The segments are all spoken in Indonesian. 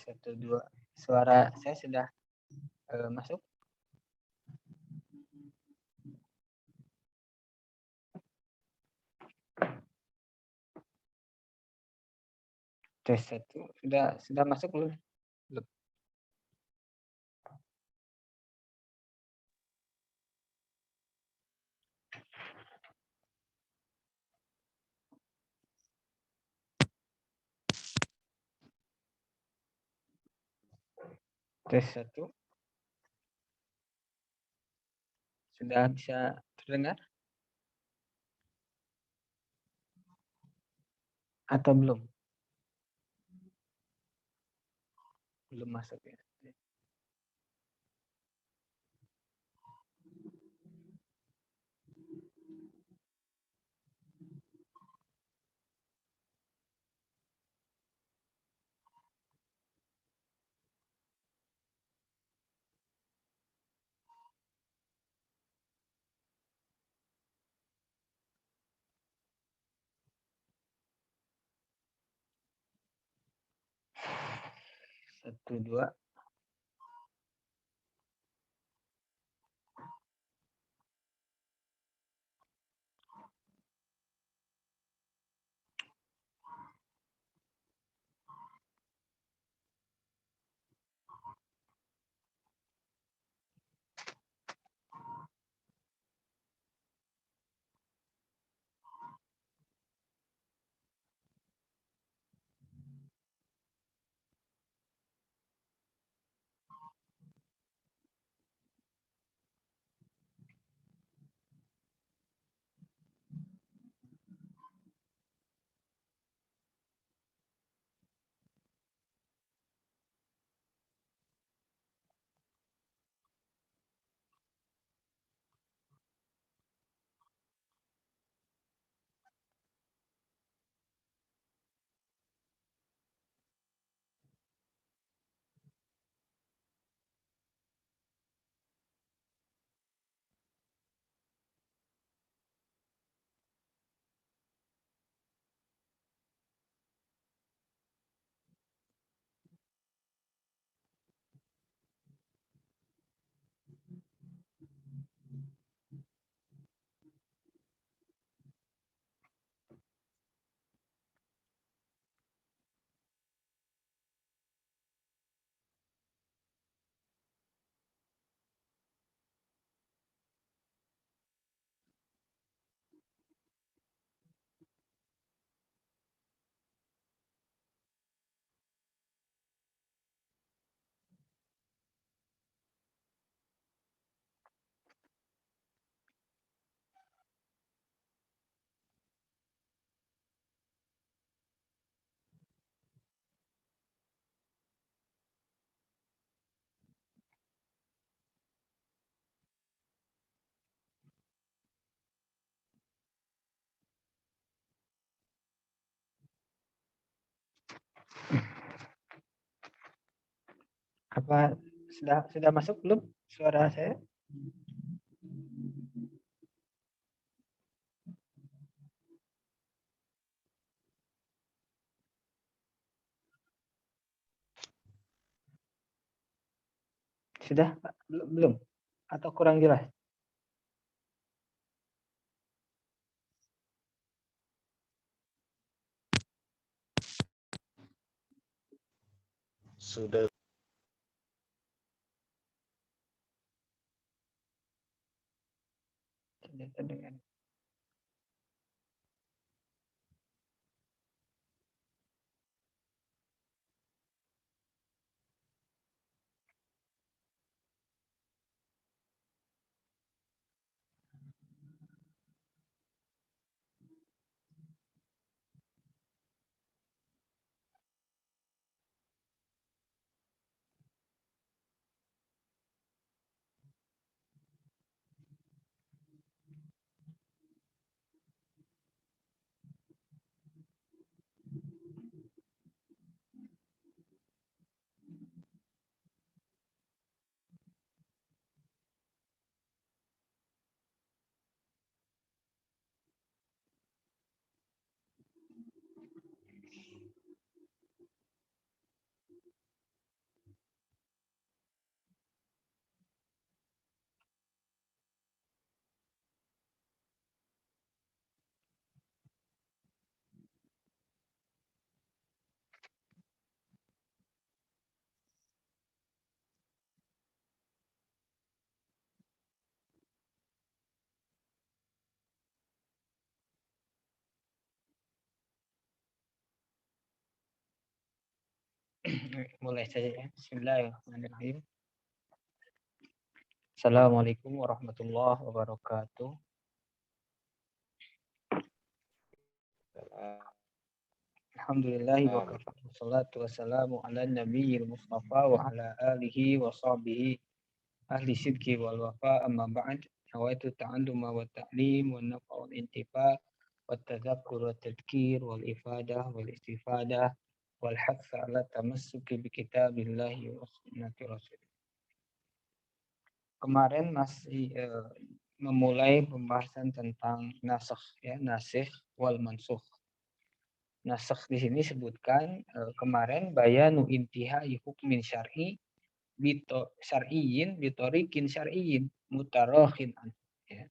1, 2. Suara saya sudah masuk? Tes 1. Sudah masuk belum? Belum. Tes 1. Sudah bisa terdengar? Atau belum? Belum masuk ya. 1, 2. Apa sudah masuk belum suara saya? Sudah, Pak? Belum? Atau kurang jelas? Sudah. Sudah terdengar. Mulai saja ya. Bismillahirrahmanirrahim. Assalamualaikum warahmatullahi wabarakatuh. Alhamdulillahi wa kafa. Wassalatu wassalamu ala nabiyil mustafa wa ala alihi wa sahbihi ahli sidqi wal wafa, amma ba'd. Nawaitu ta'alluma wa ta'lim wa nafa wal intifa wa tadhakkur wa tadhkir wal ifadah wal istifadah wal hatsa ala tamassuki bi kitabillahi wa sunnati rasul. Kemarin masih memulai pembahasan tentang nasakh ya, nasikh wal mansukh. Nasakh di sini sebutkan kemarin bayanu intihai hukmin syar'i syar'iyyin bitorikin syar'iyyin mutarakhin ya.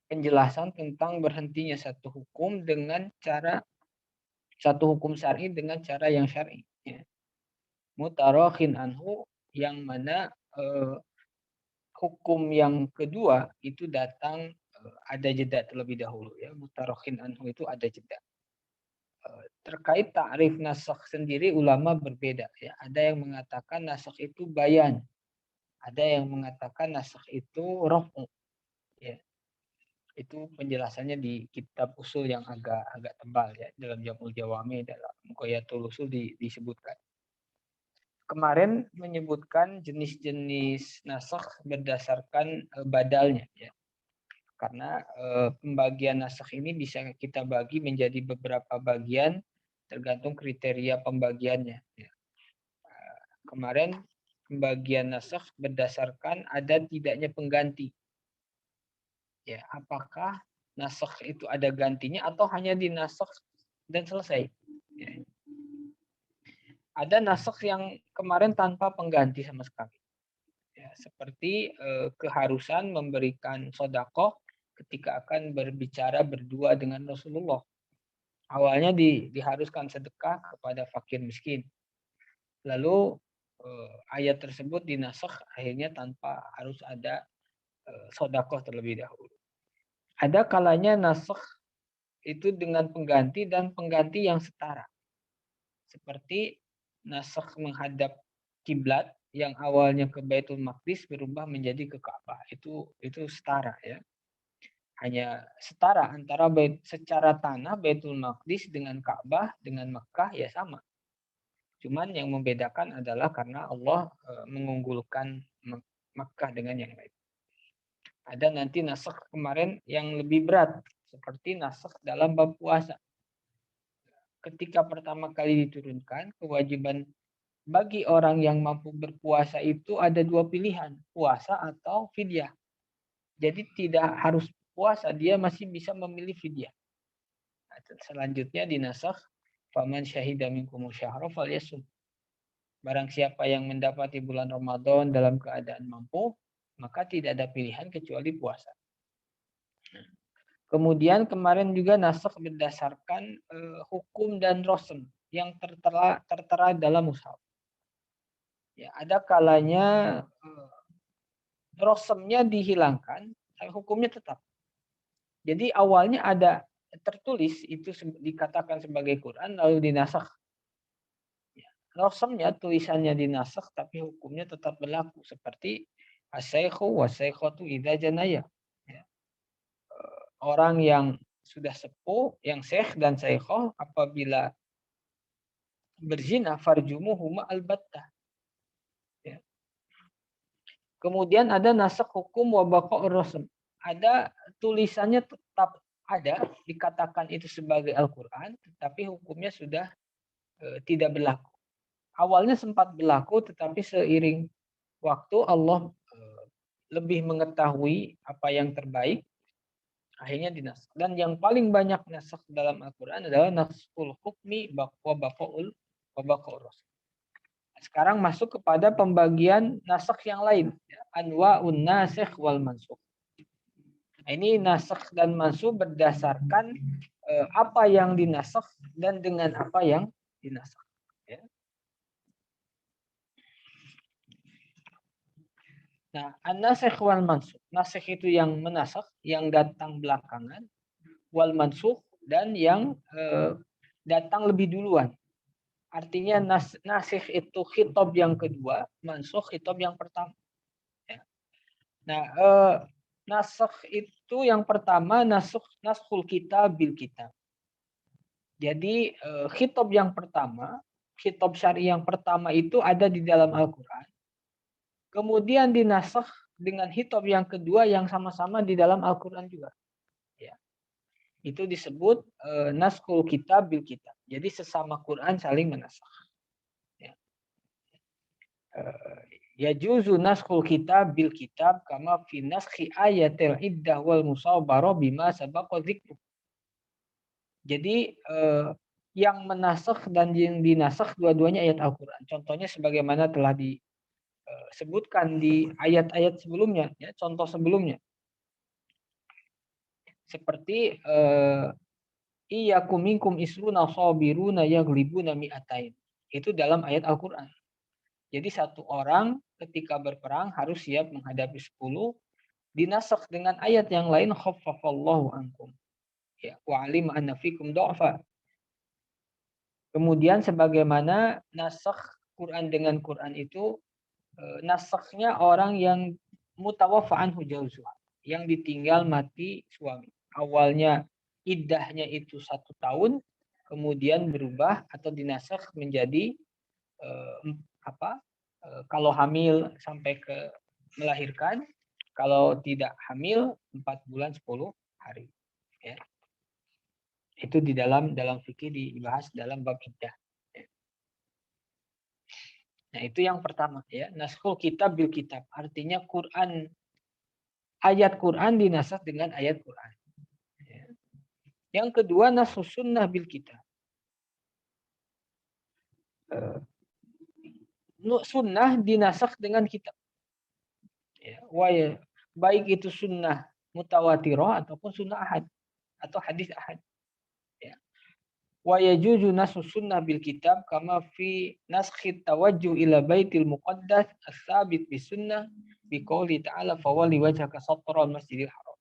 Penjelasan tentang berhentinya satu hukum dengan cara satu hukum syar'i dengan cara yang syar'i ya. Mutarakhin anhu yang mana hukum yang kedua itu datang ada jeda terlebih dahulu ya. Mutarakhin anhu itu ada jeda. Terkait ta'rif nasakh sendiri ulama berbeda ya. Ada yang mengatakan nasakh itu bayan. Ada yang mengatakan nasakh itu raf'u. Ya. Itu penjelasannya di kitab usul yang agak tebal ya, dalam Jamul Jawami, dalam Ghayatul Usul disebutkan. Kemarin menyebutkan jenis-jenis nasakh berdasarkan badalnya ya. Karena pembagian nasakh ini bisa kita bagi menjadi beberapa bagian tergantung kriteria pembagiannya. Ya. Kemarin pembagian nasakh berdasarkan ada tidaknya pengganti. Ya, apakah nasakh itu ada gantinya atau hanya dinasakh dan selesai? Ya. Ada nasakh yang kemarin tanpa pengganti sama sekali. Ya, seperti keharusan memberikan sedekah ketika akan berbicara berdua dengan Rasulullah. Awalnya diharuskan sedekah kepada fakir miskin. Lalu ayat tersebut dinasakh akhirnya tanpa harus ada sedekah terlebih dahulu. Ada kalanya nasakh itu dengan pengganti dan pengganti yang setara. Seperti nasakh menghadap kiblat yang awalnya ke Baitul Maqdis berubah menjadi ke Ka'bah. Itu setara ya. Hanya setara antara secara tanah Baitul Maqdis dengan Ka'bah dengan Mekah ya sama. Cuman yang membedakan adalah karena Allah mengunggulkan Mekah dengan yang lain. Ada nanti nasakh kemarin yang lebih berat seperti nasakh dalam bab puasa. Ketika pertama kali diturunkan, kewajiban bagi orang yang mampu berpuasa itu ada dua pilihan, puasa atau fidyah. Jadi tidak harus puasa, dia masih bisa memilih fidyah. Nah, selanjutnya dinasakh, faman syahida minkum syahra falyasum. Barang siapa yang mendapati bulan Ramadan dalam keadaan mampu, maka tidak ada pilihan kecuali puasa. Kemudian kemarin juga nasakh berdasarkan hukum dan rosem yang tertera dalam mushaf. Ya, ada kalanya rosemnya dihilangkan, tapi hukumnya tetap. Jadi awalnya ada tertulis itu dikatakan sebagai Quran lalu dinasakh. Ya, rosemnya tulisannya dinasakh tapi hukumnya tetap berlaku seperti as-saykhu was-saykhatu idza janaya. Ya. Orang yang sudah sepuh, yang syekh dan syekhah apabila berzina farjumuhuma albattah. Ya. Kemudian ada nasakh hukum wa baqa'ur rasm. Ada tulisannya tetap ada, dikatakan itu sebagai Al-Qur'an, tetapi hukumnya sudah tidak berlaku. Awalnya sempat berlaku, tetapi seiring waktu Allah lebih mengetahui apa yang terbaik, akhirnya dinasakh. Dan yang paling banyak nasakh dalam Al-Quran adalah naskhul hukmi wa baqa'ul rasm. Sekarang masuk kepada pembagian nasakh yang lain, anwa'un nasikh wal mansukh. Ini nasakh dan mansukh berdasarkan apa yang dinasakh dan dengan apa yang dinasakh. Ya. Nah, an-nasikh wal mansukh. Nasikh itu yang menasakh, yang datang belakangan, wal mansukh dan yang datang lebih duluan. Artinya nasikh itu khitab yang kedua, mansukh khitab yang pertama. Ya. Nah, nasakh itu yang pertama naskhul kitab bil kitab. Jadi khitab yang pertama, khitab syar'i yang pertama itu ada di dalam Al-Qur'an. Kemudian dinasakh dengan khitab yang kedua yang sama-sama di dalam Al-Qur'an juga. Ya. Itu disebut naskhul kitab bil kitab. Jadi sesama Quran saling menasakh. Ya. Yajuzu naskhul kitab bil kitab kama fi naskhi ayatil iddah wal musawwarah bima sabaqa dzikru. Jadi yang menasakh dan yang dinasakh dua-duanya ayat Al-Qur'an. Contohnya sebagaimana telah disebutkan di ayat-ayat sebelumnya, ya, contoh sebelumnya. Seperti iyyakum minkum isruna sabiruna yaghlibuna mi'atain. Itu dalam ayat Al-Qur'an. Jadi satu orang ketika berperang harus siap menghadapi 10, dinasakh dengan ayat yang lain khaffafallahu ankum. Ya, wa alima anna fikum dha'fa. Kemudian sebagaimana nasakh Quran dengan Quran itu nasakhnya orang yang mutawaffa anhu jauzuha, yang ditinggal mati suami. Awalnya iddahnya itu 1 tahun, kemudian berubah atau dinasakh menjadi kalau hamil sampai ke melahirkan, kalau tidak hamil 4 bulan 10 hari. Ya. Itu di dalam fikih dibahas dalam bab iddah. Ya. Nah, itu yang pertama, ya, naskhul kitab bil kitab. Artinya ayat Quran dinasakh dengan ayat Quran. Ya. Yang kedua, naskhus sunnah bil kitab. Sunnah dinasakh dengan kitab. Ya. Baik itu sunnah mutawatirah ataupun sunnah ahad atau hadis ahad. Wa yajuzu nasu sunnah bil kitab kama fi naskhi tawajjuh ila baitil muqaddas as-sabit bis sunnah bi qouli ta'ala fawalli wajhaka shatral masjidil haram.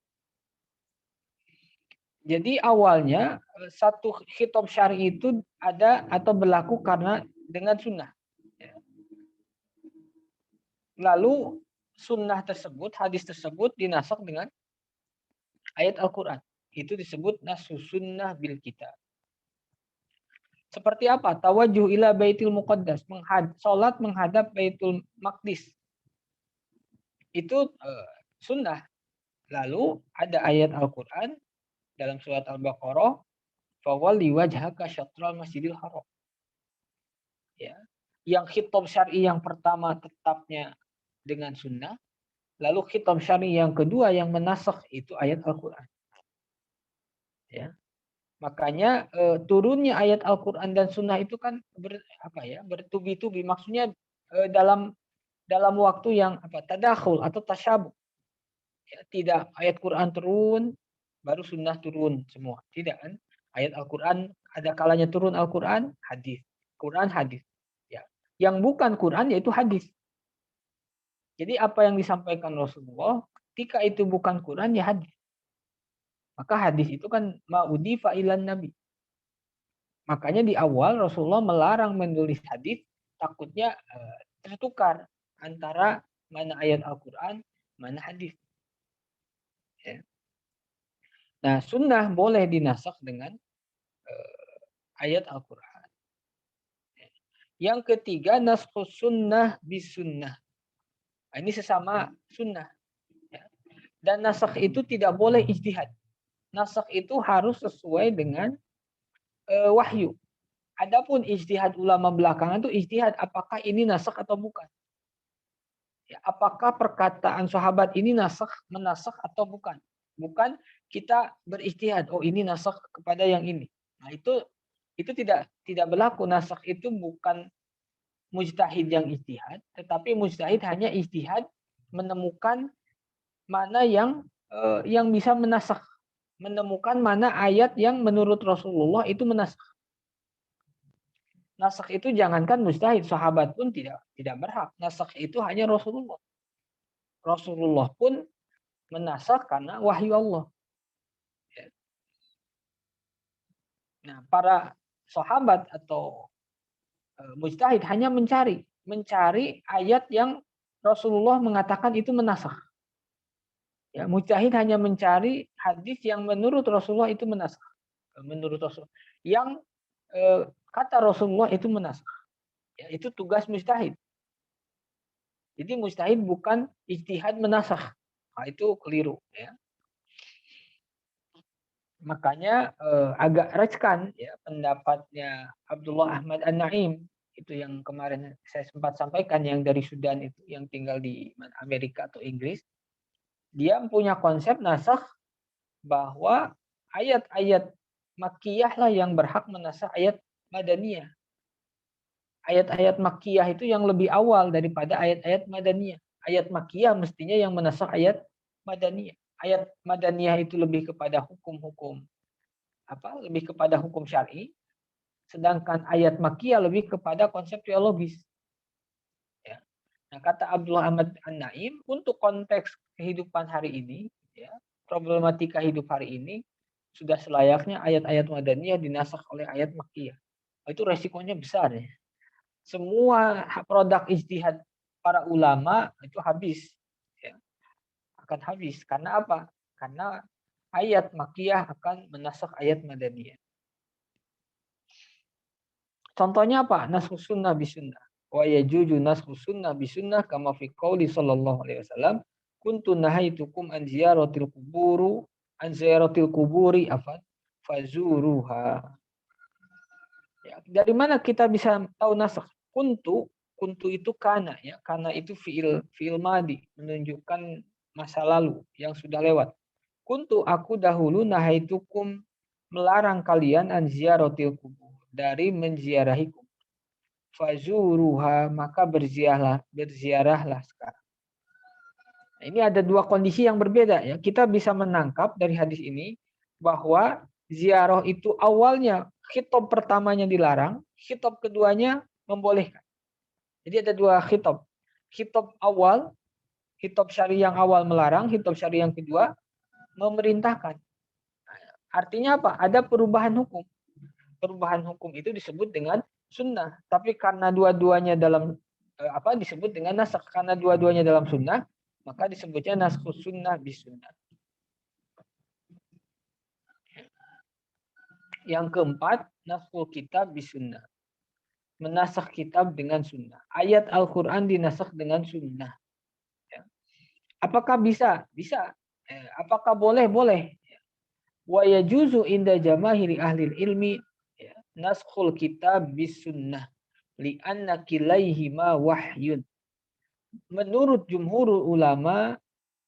Jadi awalnya satu khitab syar'i itu ada atau berlaku karena dengan sunnah. Lalu sunnah tersebut, hadis tersebut dinasakh dengan ayat Al-Qur'an. Itu disebut nasu sunnah bil kitab. Seperti apa? Tawajuh ila baitil muqaddas. Salat menghadap baitul maqdis. Itu sunnah. Lalu ada ayat Al-Quran dalam surat Al-Baqarah. Fawalli wajhaka syatral masjidil haram. Ya. Yang khitab syar'i yang pertama tetapnya dengan sunnah. Lalu khitab syar'i yang kedua yang menasakh itu ayat Al-Quran. Ya. Makanya turunnya ayat Al-Quran dan Sunnah itu kan bertubi-tubi. Maksudnya dalam waktu yang tadakhul atau tasyabuh. Ya, tidak ayat Quran turun baru Sunnah turun semua. Tidak kan? Ayat Al-Quran ada kalanya turun Al-Quran, hadis. Quran hadis. Ya. Yang bukan Quran yaitu hadis. Jadi apa yang disampaikan Rasulullah ketika itu bukan Quran ya hadis. Maka hadis itu kan ma'udifa ilan nabi. Makanya di awal Rasulullah melarang menulis hadis, takutnya tertukar antara mana ayat Al-Quran, mana hadis. Ya. Nah, sunnah boleh dinasakh dengan ayat Al-Quran. Yang ketiga, naskhus sunnah bis sunnah. Nah, ini sesama sunnah. Ya. Dan nasakh itu tidak boleh ijtihad. Nasakh itu harus sesuai dengan wahyu. Adapun ijtihad ulama belakangan itu ijtihad apakah ini nasakh atau bukan. Ya, apakah perkataan sahabat ini menasakh atau bukan. Bukan kita berijtihad, oh ini nasakh kepada yang ini. Nah, itu tidak berlaku. Nasakh itu bukan mujtahid yang ijtihad, tetapi mujtahid hanya ijtihad menemukan mana yang bisa menasakh, menemukan mana ayat yang menurut Rasulullah itu menasakh. Nasakh itu jangankan mujtahid, sahabat pun tidak berhak. Nasakh itu hanya Rasulullah. Rasulullah pun menasakh karena wahyu Allah. Nah, para sahabat atau Mujtahid hanya mencari ayat yang Rasulullah mengatakan itu menasakh. Ya, mujtahid hanya mencari hadis yang menurut Rasulullah itu menasakh. Menurut Rasul yang kata Rasulullah itu menasakh. Ya, itu tugas mujtahid. Jadi mujtahid bukan ijtihad menasakh. Nah, itu keliru ya. Makanya agak riskan ya pendapatnya Abdullah Ahmad An-Naim itu yang kemarin saya sempat sampaikan yang dari Sudan itu yang tinggal di Amerika atau Inggris. Dia punya konsep nasakh bahwa ayat-ayat Makkiyah lah yang berhak menasakh ayat Madaniyah. Ayat-ayat Makkiyah itu yang lebih awal daripada ayat-ayat Madaniyah. Ayat Makkiyah mestinya yang menasakh ayat Madaniyah. Ayat Madaniyah itu lebih kepada hukum-hukum lebih kepada hukum syar'i, sedangkan ayat Makkiyah lebih kepada konsep teologis. Ya. Nah, kata Abdullah Ahmad An-Naim, untuk konteks kehidupan hari ini, ya, problematika hidup hari ini, sudah selayaknya ayat-ayat Madaniyah dinasakh oleh ayat Makkiyah. Itu resikonya besar ya. Semua produk ijtihad para ulama itu habis. Ya. Akan habis. Karena apa? Karena ayat Makkiyah akan menasakh ayat Madaniyah. Contohnya apa? Naskh sunnah bisunnah. Wa yajuju naskh sunnah bisunnah kama fi qouli sallallahu alaihi wasallam kuntu nahaitukum an ziyaratil kuburi fazuruha. Ya, dari mana kita bisa tahu naskh? Kuntu itu kana ya, kana itu fiil madi menunjukkan masa lalu yang sudah lewat. Kuntu aku dahulu nahaitukum melarang kalian an ziyaratil kubur dari menziarahi kubur. Fazuruha maka berziarahlah sekarang. Nah, ini ada dua kondisi yang berbeda ya. Kita bisa menangkap dari hadis ini bahwa ziarah itu awalnya khitab pertamanya dilarang, khitab keduanya membolehkan. Jadi ada dua khitab. Khitab awal, khitab syar'i yang awal melarang, khitab syar'i yang kedua memerintahkan. Artinya apa? Ada perubahan hukum. Perubahan hukum itu disebut dengan sunnah. Tapi karena dua-duanya dalam disebut dengan nasakh, karena dua-duanya dalam sunnah, maka disebutnya naskhus sunnah bisunnah. Yang keempat, naskhul kitab bisunnah. Menasakh kitab dengan sunnah. Ayat Al-Quran dinasakh dengan sunnah. Ya. Apakah bisa? Bisa. Apakah boleh? Boleh. Wa yajuzu inda jamahiri ahli ilmi naskhul kitab bisunnah li'anna kilaihima wahyun. Menurut jumhur ulama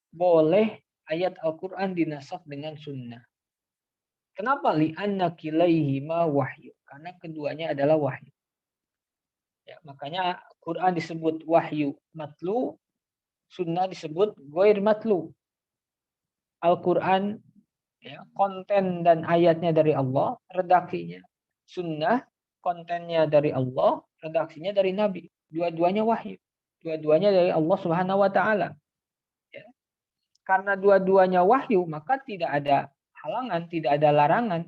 boleh ayat Al-Quran dinasakh dengan sunnah. Kenapa? Li'anna kilaihima wahyu. Karena keduanya adalah wahyu. Ya, makanya Quran disebut wahyu matlu, sunnah disebut ghair matlu. Al-Quran ya, konten dan ayatnya dari Allah, redaksinya sunnah, kontennya dari Allah, redaksinya dari Nabi. Dua-duanya wahyu. Dua-duanya dari Allah Subhanahu wa taala. Ya. Karena dua-duanya wahyu, maka tidak ada halangan, tidak ada larangan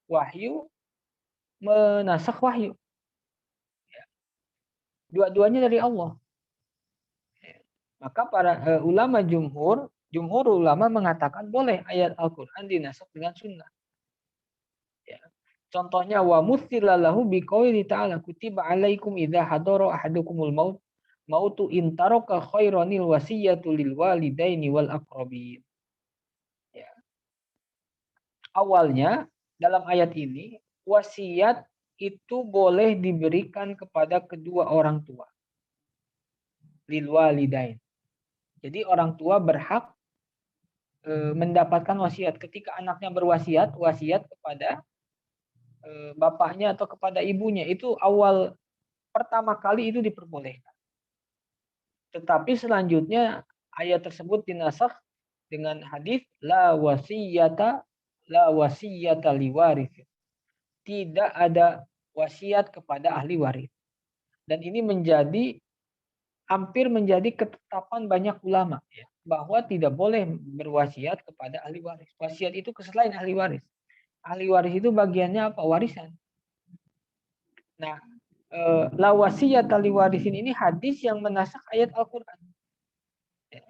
wahyu menasakh wahyu. Ya. Dua-duanya dari Allah. Ya. Maka para jumhur ulama mengatakan boleh ayat Al-Quran dinasakh dengan sunnah. Ya. Contohnya wa muthilalahu biqauli ta'ala kutiba alaikum idza hadara ahadukumul mautu in taraka khairanil wasiyatu lil walidaini wal aqrabin. Ya. Awalnya dalam ayat ini wasiat itu boleh diberikan kepada kedua orang tua. Lil walidain. Jadi orang tua berhak mendapatkan wasiat ketika anaknya berwasiat, wasiat kepada bapaknya atau kepada ibunya itu awal pertama kali itu diperbolehkan. Tetapi selanjutnya ayat tersebut dinasakh dengan hadis la wasiyata liwaris. Tidak ada wasiat kepada ahli waris. Dan ini hampir menjadi ketetapan banyak ulama ya, bahwa tidak boleh berwasiat kepada ahli waris. Wasiat itu selain ahli waris. Ahli waris itu bagiannya apa? Warisan. Nah, la wasiyata liwarisin ini hadis yang menasakh ayat Al-Qur'an. Ya.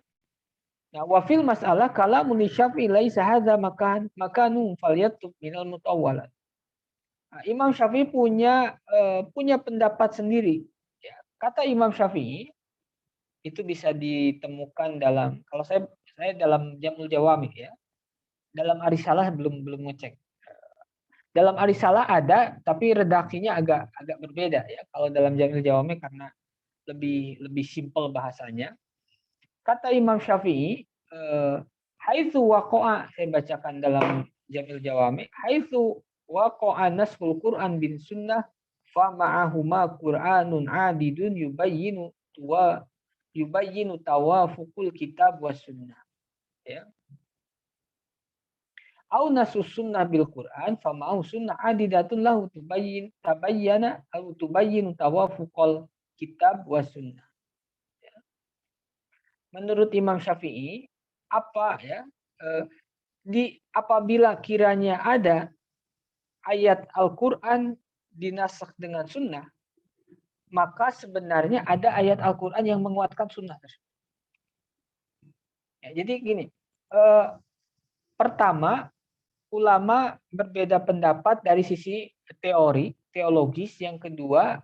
Nah, wafil masalah kalamun Syafi'i laisa hadza makanu falyatub minal mutawwalat. Nah, Imam Syafi'i punya pendapat sendiri. Ya. Kata Imam Syafi'i itu bisa ditemukan dalam, kalau saya dalam Jamul Jawami ya. Dalam Arisalah belum ngecek. Dalam Arisalah ada, tapi redaksinya agak berbeda ya. Kalau dalam Jamul Jawami karena lebih simpel bahasanya. Kata Imam Syafi'i, haitsu waqa'a, saya bacakan dalam Jamil Jawami, haitsu waqa'a nasful Qur'an bin sunnah fa ma'ahuma Qur'anun adidun yubayyinu tawafuqul kitab was sunnah. Ya. Au nasus sunnah bil Qur'an fa ma'ahu sunnah adidatun lahu tabayyana au tubayyinu tawafuqal kitab was sunnah. Menurut Imam Syafi'i, apa ya apabila kiranya ada ayat Al-Qur'an dinasakh dengan sunnah, maka sebenarnya ada ayat Al-Qur'an yang menguatkan sunnah tersebut. Ya, jadi gini, pertama ulama berbeda pendapat dari sisi teologis, yang kedua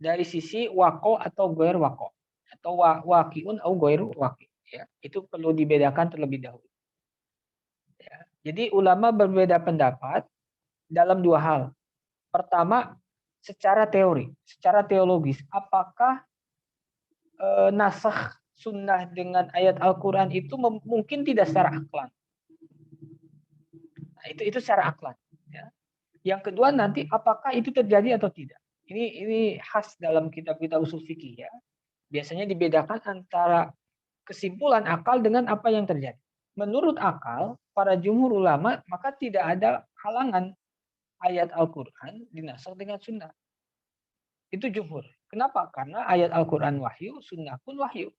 dari sisi waqo atau goer waqo, atau waqiun atau goer waqi. Ya, itu perlu dibedakan terlebih dahulu. Ya, jadi ulama berbeda pendapat dalam dua hal. Pertama, secara teologis, apakah nasakh sunnah dengan ayat Al-Quran itu mungkin tidak secara aklan. Nah, itu secara aklan. Ya. Yang kedua nanti, apakah itu terjadi atau tidak? Ini khas dalam kitab-kitab usul fikih ya. Biasanya dibedakan antara kesimpulan akal dengan apa yang terjadi. Menurut akal, para jumhur ulama, maka tidak ada halangan ayat Al-Quran dinasakh dengan sunnah. Itu jumhur. Kenapa? Karena ayat Al-Quran wahyu, sunnah pun wahyu.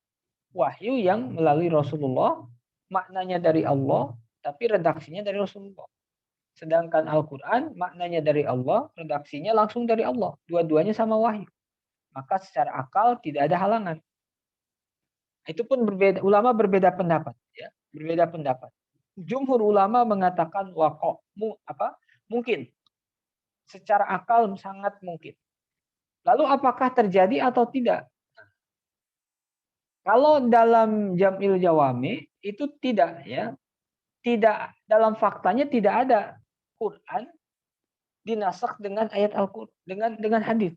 Wahyu yang melalui Rasulullah, maknanya dari Allah, tapi redaksinya dari Rasulullah. Sedangkan Al-Quran, maknanya dari Allah, redaksinya langsung dari Allah. Dua-duanya sama wahyu. Maka secara akal tidak ada halangan. Itu pun berbeda, ulama berbeda pendapat, ya, berbeda pendapat. Jumhur ulama mengatakan mungkin, secara akal sangat mungkin. Lalu apakah terjadi atau tidak? Kalau dalam Jamil Jawami itu tidak, ya, tidak, dalam faktanya tidak ada Quran dinasakh dengan ayat Al-Quran dengan hadis.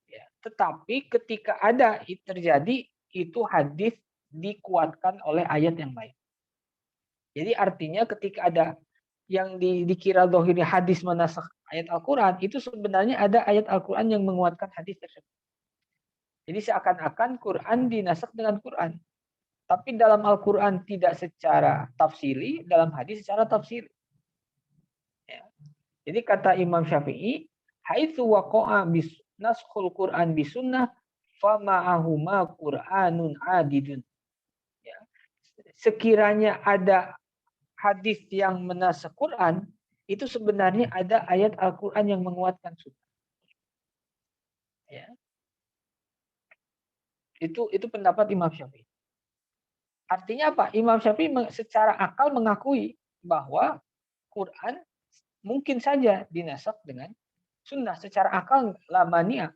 Ya, tetapi ketika ada terjadi, itu hadis dikuatkan oleh ayat yang lain. Jadi artinya ketika ada yang dikira dohirnya hadis menasakh ayat Al-Quran, itu sebenarnya ada ayat Al-Quran yang menguatkan hadis tersebut. Jadi seakan-akan Quran dinasakh dengan Quran. Tapi dalam Al-Quran tidak secara tafsiri, dalam hadis secara tafsiri. Ya. Jadi kata Imam Syafi'i, haitsu waqa'a naskhul Quran bisunnah fama'ahuma Qur'anun adidun. Ya. Sekiranya ada hadis yang menasakh Quran, itu sebenarnya ada ayat Al-Quran yang menguatkan sunnah. Ya. Itu pendapat Imam Syafi'i. Artinya apa? Imam Syafi'i secara akal mengakui bahwa Quran mungkin saja dinasakh dengan sunnah. Secara akal la mania.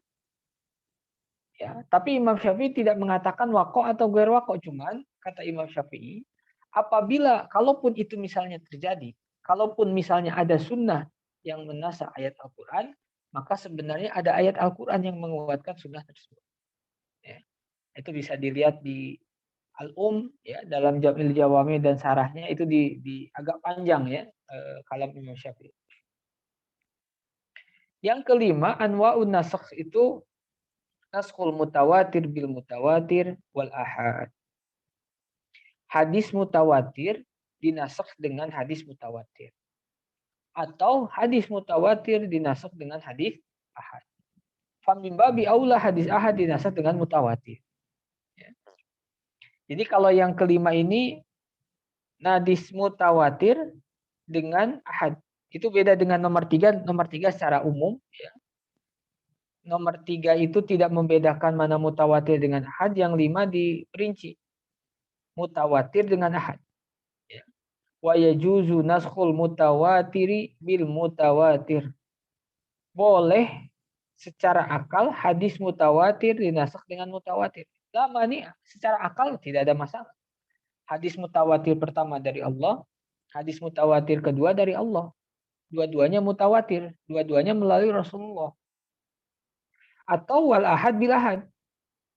Ya, tapi Imam Syafi'i tidak mengatakan waqo atau ghair waqo, cuman kata Imam Syafi'i, apabila kalaupun itu misalnya terjadi, kalaupun misalnya ada sunnah yang menasakh ayat Al-Quran, maka sebenarnya ada ayat Al-Quran yang menguatkan sunnah tersebut. Ya, itu bisa dilihat di Al-Um ya, dalam Jamil Jawami dan sarahnya itu di agak panjang ya, kalam Imam Syafi'i. Yang kelima, anwa'un nasakh itu naskhul mutawatir bil mutawatir wal ahad. Hadis mutawatir dinasakh dengan hadis mutawatir. Atau hadis mutawatir dinasakh dengan hadis ahad. Famin babi aula hadis ahad dinasakh dengan mutawatir. Ya. Jadi kalau yang kelima ini hadis mutawatir dengan ahad. Itu beda dengan nomor tiga. Nomor tiga secara umum. Ya. nomor 3 itu tidak membedakan mana mutawatir dengan ahad, yang 5 diperinci. Mutawatir dengan ahad. Ya. Wa yajuzu naskhul mutawatiri bil mutawatir. Boleh secara akal hadis mutawatir dinasakh dengan mutawatir. Lama nih secara akal tidak ada masalah. Hadis mutawatir pertama dari Allah, hadis mutawatir kedua dari Allah. Dua-duanya mutawatir, dua-duanya melalui Rasulullah. Atau wal ahad bil ahad.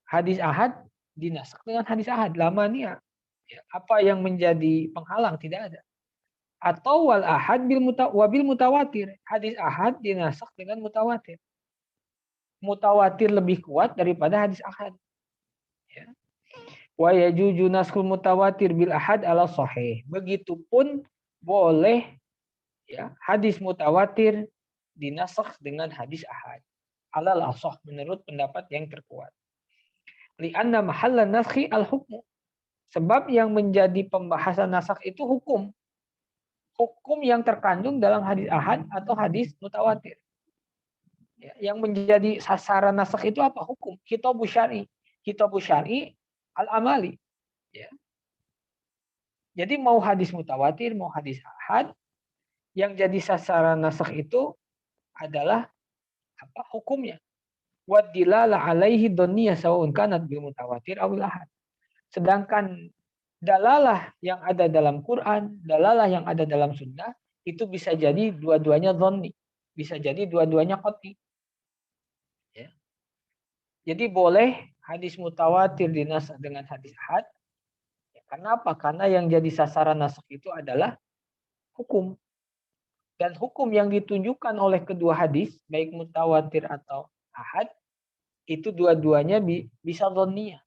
Hadis ahad dinasakh dengan hadis ahad. Lama nih apa yang menjadi penghalang? Tidak ada. Atau wal ahad wabil mutawatir. Hadis ahad dinasakh dengan mutawatir. Mutawatir lebih kuat daripada hadis ahad. Ya. Wa yajuju naskhul mutawatir bil ahad ala sahih. Begitupun boleh ya hadis mutawatir dinasakh dengan hadis ahad. Alal asah menurut pendapat yang terkuat. Li'anna mahallan naskhi al-hukmu. Sebab yang menjadi pembahasan nasakh itu hukum. Hukum yang terkandung dalam hadis ahad atau hadis mutawatir. Ya, yang menjadi sasaran nasakh itu apa? Hukum. Kitabus syar'i. Kitabus syar'i al-amali. Ya. Jadi mau hadis mutawatir, mau hadis ahad, yang jadi sasaran nasakh itu adalah apa? Hukumnya. Wadilala alaihi dhaniyah sawun kanat bil mutawatir awil ahad. Sedangkan dalalah yang ada dalam Quran, dalalah yang ada dalam sunnah, itu bisa jadi dua-duanya dhanni. Bisa jadi dua-duanya qat'i. Ya. Jadi boleh hadis mutawatir dinasakh dengan hadis ahad. Ya, karena apa? Karena yang jadi sasaran nasakh itu adalah hukum. Dan hukum yang ditunjukkan oleh kedua hadis, baik mutawatir atau ahad, itu dua-duanya bisa dhanniyah.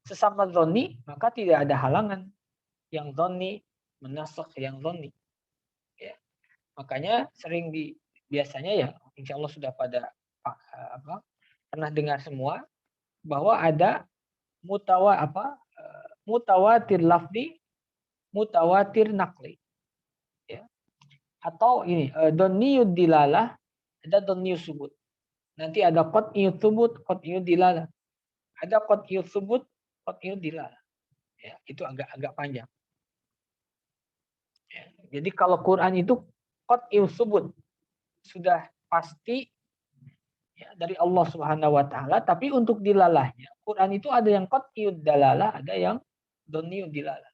Sesama dhonni, maka tidak ada halangan. Yang dhonni menasakh yang dhonni. Ya. Makanya sering biasanya ya, insya Allah sudah pada pernah dengar semua, bahwa ada mutawatir lafzi, mutawatir naqli. Ya. Atau ini, dhonniyud dilalah, ada dhonniyus subut. Nanti ada qat'iyut subut, qat'iyud dilalah. Ada qat'iyut subut, qat'iyud dilalah. Ya, itu agak panjang. Ya, jadi kalau Quran itu qat'iyut subut, sudah pasti ya, dari Allah Subhanahu wa taala, tapi untuk dilalahnya, Quran itu ada yang qat'iyud dalalah, ada yang dhonniyud dilalah.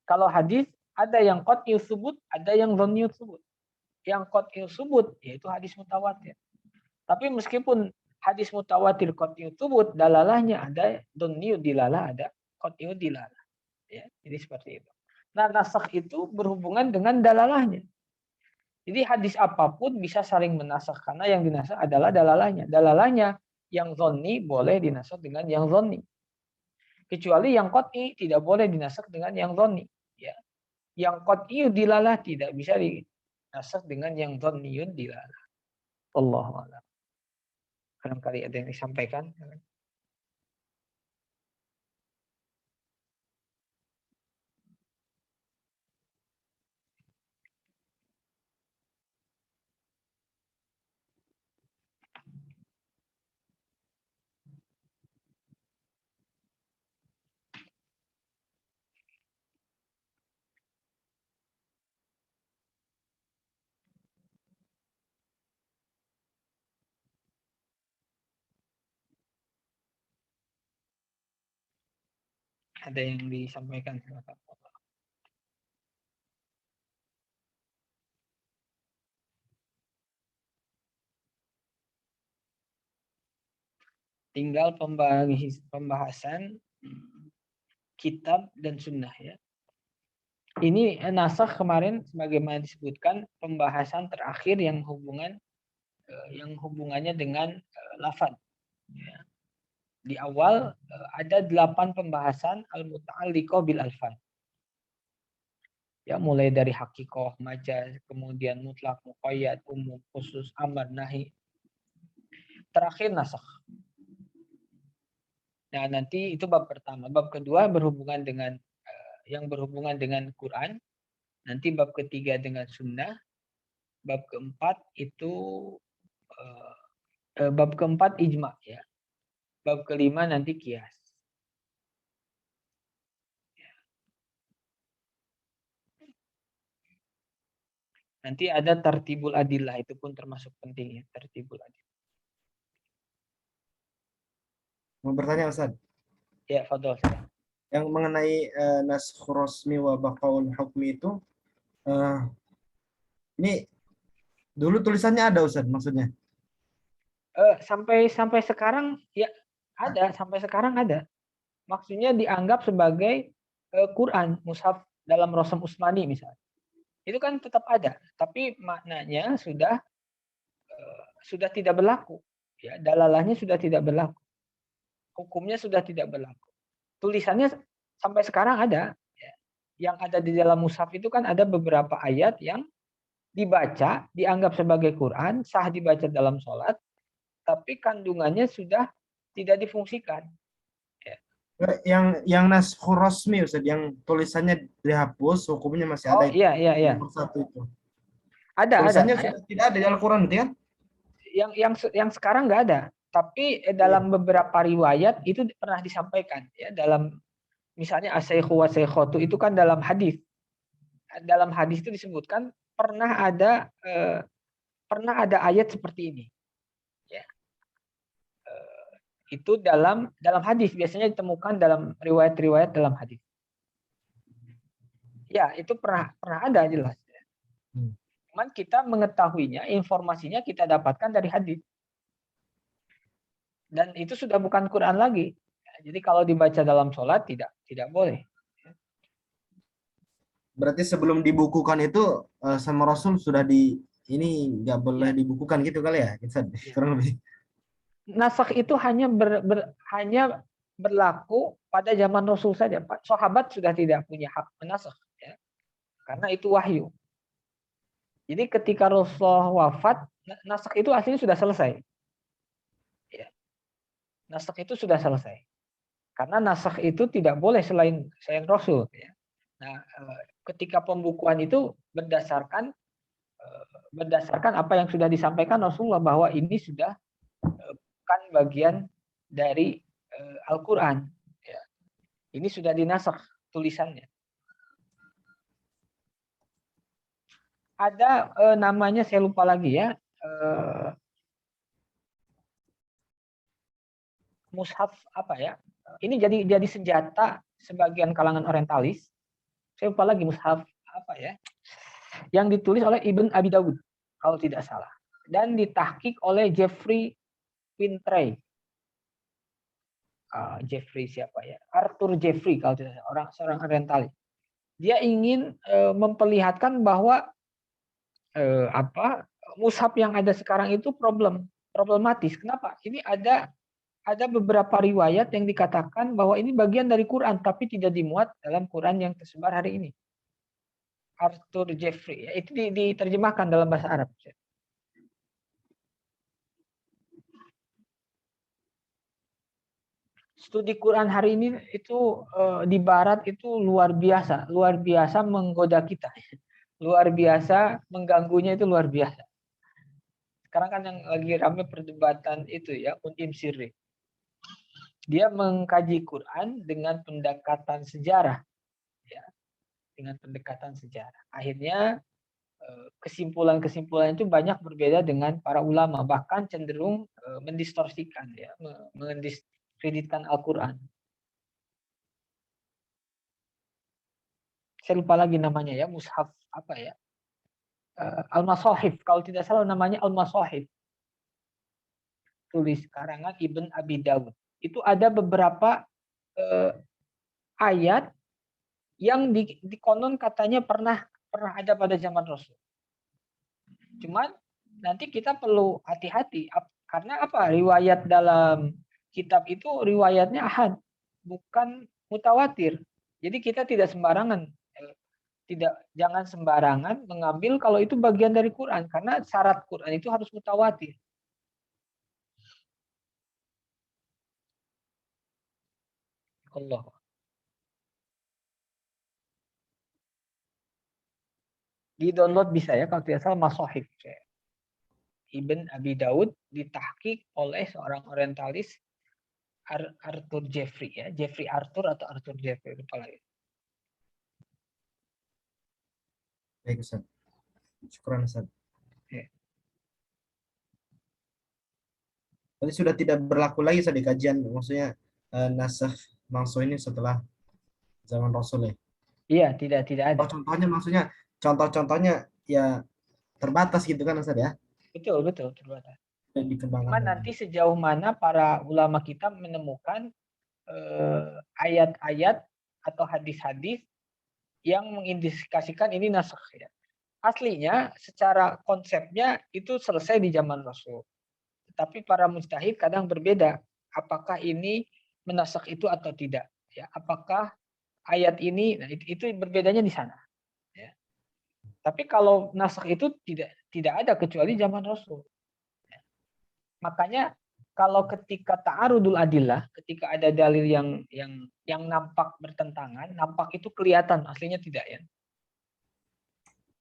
Kalau hadis ada yang qat'iyut subut, ada yang dhonniyud subut. Yang qat'iyut subut yaitu hadis mutawatir. Tapi meskipun hadis mutawatir qat'iyut subut, dalalahnya ada dhonniyud dilalah, ada qat'iyud dilalah. Ya, jadi seperti itu. Nah, nasakh itu berhubungan dengan dalalahnya. Jadi hadis apapun bisa saling menasakh karena yang dinasakh adalah dalalahnya. Dalalahnya yang dhonni boleh dinasakh dengan yang dhonni. Kecuali yang qat'i tidak boleh dinasakh dengan yang dhonni. Ya. Yang qat'iyud dilalah tidak bisa dinasakh dengan yang dhonniyud dilalah. Wallahu a'lam. Barangkali ada yang disampaikan. Ada yang disampaikan, silakan. Tinggal pembahasan kitab dan sunnah ya. Ini nasakh kemarin sebagaimana disebutkan pembahasan terakhir yang hubungannya dengan lafaz. Ya. Di awal ada 8 pembahasan al-muta'alliqah bil alfaz. Ya, mulai dari hakikoh, majaz, kemudian mutlak, muqayyad, umum, khusus, amar, nahi. Terakhir nasakh. Nah, nanti itu bab pertama. Bab kedua berhubungan dengan yang berhubungan dengan Quran. Nanti bab ketiga dengan sunnah. Bab keempat itu Bab keempat ijma ya. Bab kelima nanti kias. Nanti ada tertibul adillah, itu pun termasuk penting ya, tertibul adillah. Mau bertanya Ustaz? Ya, fadhol. Yang mengenai naskh rasmi wa baqaul hukmi itu, ini dulu tulisannya ada Ustaz maksudnya? Sampai sekarang ya ada, sampai sekarang ada. Maksudnya dianggap sebagai Quran, mushaf dalam Rosem Utsmani misalnya. Itu kan tetap ada, tapi maknanya sudah tidak berlaku. Ya, dalalahnya sudah tidak berlaku. Hukumnya sudah tidak berlaku. Tulisannya sampai sekarang ada. Ya. Yang ada di dalam mushaf itu kan ada beberapa ayat yang dibaca, dianggap sebagai Quran, sah dibaca dalam sholat, tapi kandungannya sudah tidak difungsikan. Ya. Yang naskh rasmi Ustaz, yang tulisannya dihapus, hukumnya masih ada Oh itu. iya iya iya. Nomor 1 itu. Ada. Tulisannya sudah tidak ada di Al-Quran itu ya? Yang sekarang nggak ada, tapi dalam beberapa riwayat itu pernah disampaikan ya, dalam misalnya asyaikhu wa saikhatu itu kan dalam hadis. Dalam hadis itu disebutkan pernah ada ayat seperti ini. Ya. Itu dalam hadis, biasanya ditemukan dalam riwayat-riwayat dalam hadis. Ya, itu pernah ada jelas. Cuman kita mengetahuinya, informasinya kita dapatkan dari hadis. Dan itu sudah bukan Quran lagi. Jadi kalau dibaca dalam sholat tidak boleh. Berarti sebelum dibukukan itu sama Rasul sudah ini nggak boleh dibukukan gitu kali ya? Kurang lebih. Nasakh itu hanya berlaku pada zaman Rasul saja. Sahabat sudah tidak punya hak menasakh ya. Karena itu wahyu. Jadi ketika Rasulullah wafat, nasakh itu aslinya sudah selesai. Ya. Nasakh itu sudah selesai. Karena nasakh itu tidak boleh selain Rasul. Ya. Nah, ketika pembukuan itu berdasarkan apa yang sudah disampaikan Rasulullah bahwa ini sudah bukan bagian dari Al-Quran. Ya. Ini sudah dinasakh tulisannya. Ada namanya saya lupa lagi ya, mushaf apa ya? Ini jadi senjata sebagian kalangan orientalis. Saya lupa lagi mushaf apa ya? Yang ditulis oleh Ibn Abi Dawud kalau tidak salah, dan ditahqiq oleh Jeffrey Wintrey. Jeffrey siapa ya? Arthur Jeffrey kalau tidak salah, seorang orientalis. Dia ingin memperlihatkan bahwa mushaf yang ada sekarang itu problematis. Kenapa? Ini ada beberapa riwayat yang dikatakan bahwa ini bagian dari Quran tapi tidak dimuat dalam Quran yang tersebar hari ini. Arthur Jeffrey, ya, itu diterjemahkan dalam bahasa Arab. Studi Quran hari ini itu di Barat itu luar biasa menggoda kita, luar biasa mengganggunya, itu luar biasa. Sekarang kan yang lagi ramai perdebatan itu ya, Unim Sirri. Dia mengkaji Quran dengan pendekatan sejarah, ya, dengan pendekatan sejarah. Akhirnya kesimpulan-kesimpulan itu banyak berbeda dengan para ulama, bahkan cenderung mendistorsikan, ya, mendiskreditkan Al-Quran. Saya lupa lagi namanya ya, mushaf apa ya, Al-Masahif, kalau tidak salah namanya Al-Masahif, tulis karangan Ibn Abi Dawud. Itu ada beberapa ayat yang dikonon katanya pernah ada pada zaman Rasul. Cuman nanti kita perlu hati-hati karena apa? Riwayat dalam kitab itu riwayatnya ahad, bukan mutawatir. Jadi kita tidak sembarangan, jangan sembarangan mengambil kalau itu bagian dari Quran, karena syarat Quran itu harus mutawatir. Allah. Di download bisa ya kalau tidak salah Masahif. Ibn Abi Daud ditahqiq oleh seorang orientalis Arthur Jeffrey ya, Jeffrey Arthur atau Arthur Jeffrey lupa lagi. Baik, Ustaz. Syukran, Ustaz. Ya. Berarti sudah tidak berlaku lagi Ustaz di kajian, maksudnya nasakh mansuh ini setelah zaman Rasul ya. Iya, tidak ada. Contohnya maksudnya contoh-contohnya ya terbatas gitu kan Ustaz ya. Betul, betul, terbatas. Dan dikembangkan Cuma lagi. nanti sejauh mana para ulama kita menemukan ayat-ayat atau hadis-hadis yang mengindikasikan ini nasakh ya. Aslinya secara konsepnya itu selesai di zaman Rasul. Tapi para mujtahid kadang berbeda. Apakah ini menasakh itu atau tidak? Ya, apakah ayat ini? Nah, itu berbedanya di sana. Ya. Tapi kalau nasakh itu tidak ada kecuali zaman Rasul. Ya. Makanya kalau ketika ta'arudul adillah, ketika ada dalil yang nampak bertentangan, nampak itu kelihatan, aslinya tidak ya.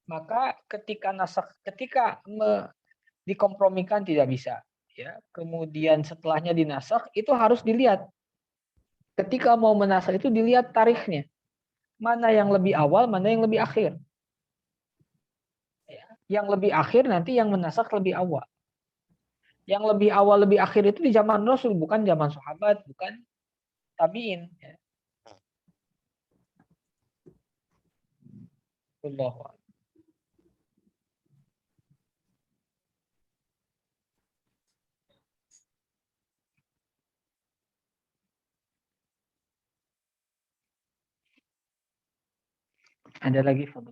Maka ketika dikompromikan tidak bisa, ya. Kemudian setelahnya dinasakh itu harus dilihat. Ketika mau menasakh itu dilihat tarikhnya. Mana yang lebih awal, mana yang lebih akhir. Ya. Yang lebih akhir nanti yang menasakh lebih awal. Yang lebih awal lebih akhir itu di zaman Rasul, bukan zaman sahabat, bukan tabiin. Ya. Allah. Ada lagi foto.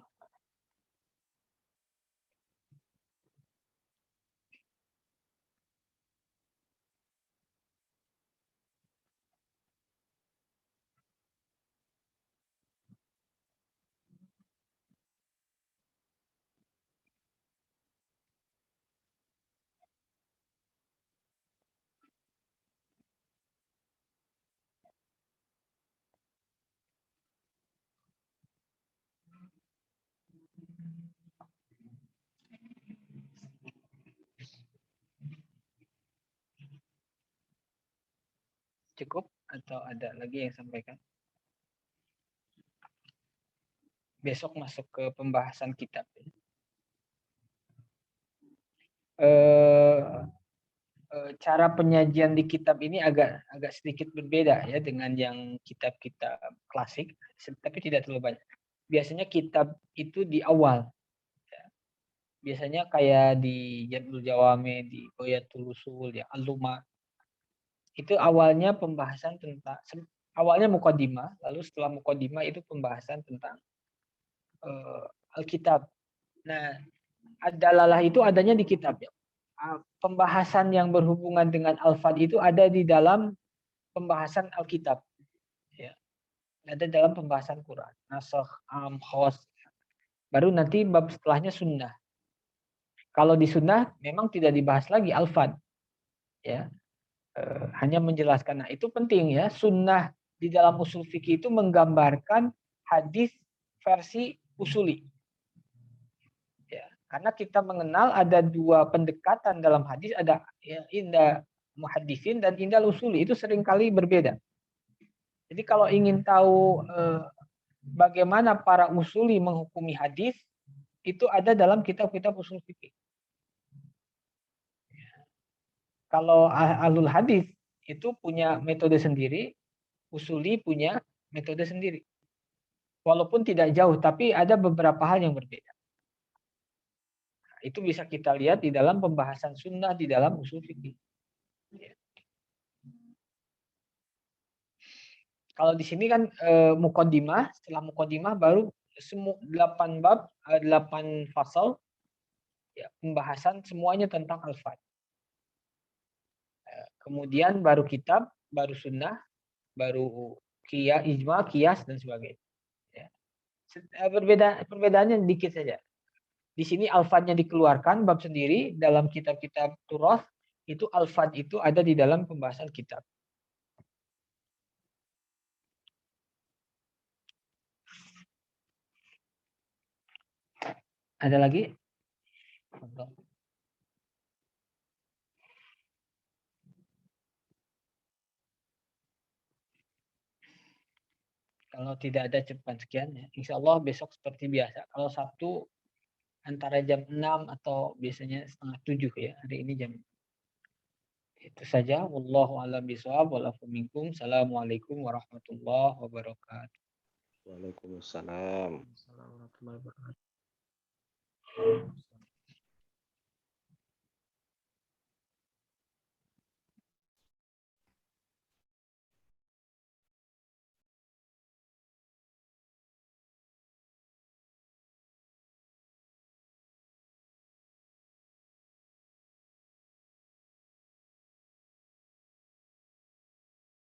Cukup atau ada lagi yang sampaikan? Besok masuk ke pembahasan kitab. Cara penyajian di kitab ini agak sedikit berbeda ya dengan yang kitab-kitab klasik, tapi tidak terlalu banyak. Biasanya kitab itu di awal. Ya. Biasanya kayak di Jadul Jawame, di Qoyatul Usul, ya, Al-Luma. Itu awalnya pembahasan tentang awalnya mukadimah, lalu setelah mukadimah itu pembahasan tentang Alkitab. Nah, ad-dalalah itu adanya di kitab ya. Pembahasan yang berhubungan dengan al-fad itu ada di dalam pembahasan Alkitab. Ya. Ada dalam pembahasan Quran. Nasakh, khos. Baru nanti bab setelahnya sunnah. Kalau di sunnah memang tidak dibahas lagi al-fad. Ya. Hanya menjelaskan. Nah, itu penting ya. Sunnah di dalam usul fikih itu menggambarkan hadis versi usuli. Ya, karena kita mengenal ada dua pendekatan dalam hadis, ada ya, indah muhaddisin dan indah usuli, itu seringkali berbeda. Jadi kalau ingin tahu bagaimana para usuli menghukumi hadis, itu ada dalam kitab-kitab usul fikih. Kalau ahlul hadis itu punya metode sendiri, usuli punya metode sendiri. Walaupun tidak jauh, tapi ada beberapa hal yang berbeda. Itu bisa kita lihat di dalam pembahasan sunnah di dalam usul fikih. Kalau di sini kan mukodimah, setelah mukodimah baru 8 bab, 8 fasal, ya, pembahasan semuanya tentang al-fad. Kemudian baru kitab, baru sunnah, baru ijma, kias dan sebagainya. Ya. Perbedaannya dikit saja. Di sini al-fadnya dikeluarkan bab sendiri, dalam kitab-kitab Turath itu al-fad itu ada di dalam pembahasan kitab. Ada lagi? Kalau tidak ada jam sekian ya, insya Allah besok seperti biasa. Kalau Sabtu antara jam 6 atau biasanya setengah 7 ya. Hari ini jam itu saja. Wallahu a'lam bishawab. Walafu minkum. Assalamualaikum warahmatullahi wabarakatuh. Waalaikumsalam. Assalamualaikum warahmatullahi wabarakatuh.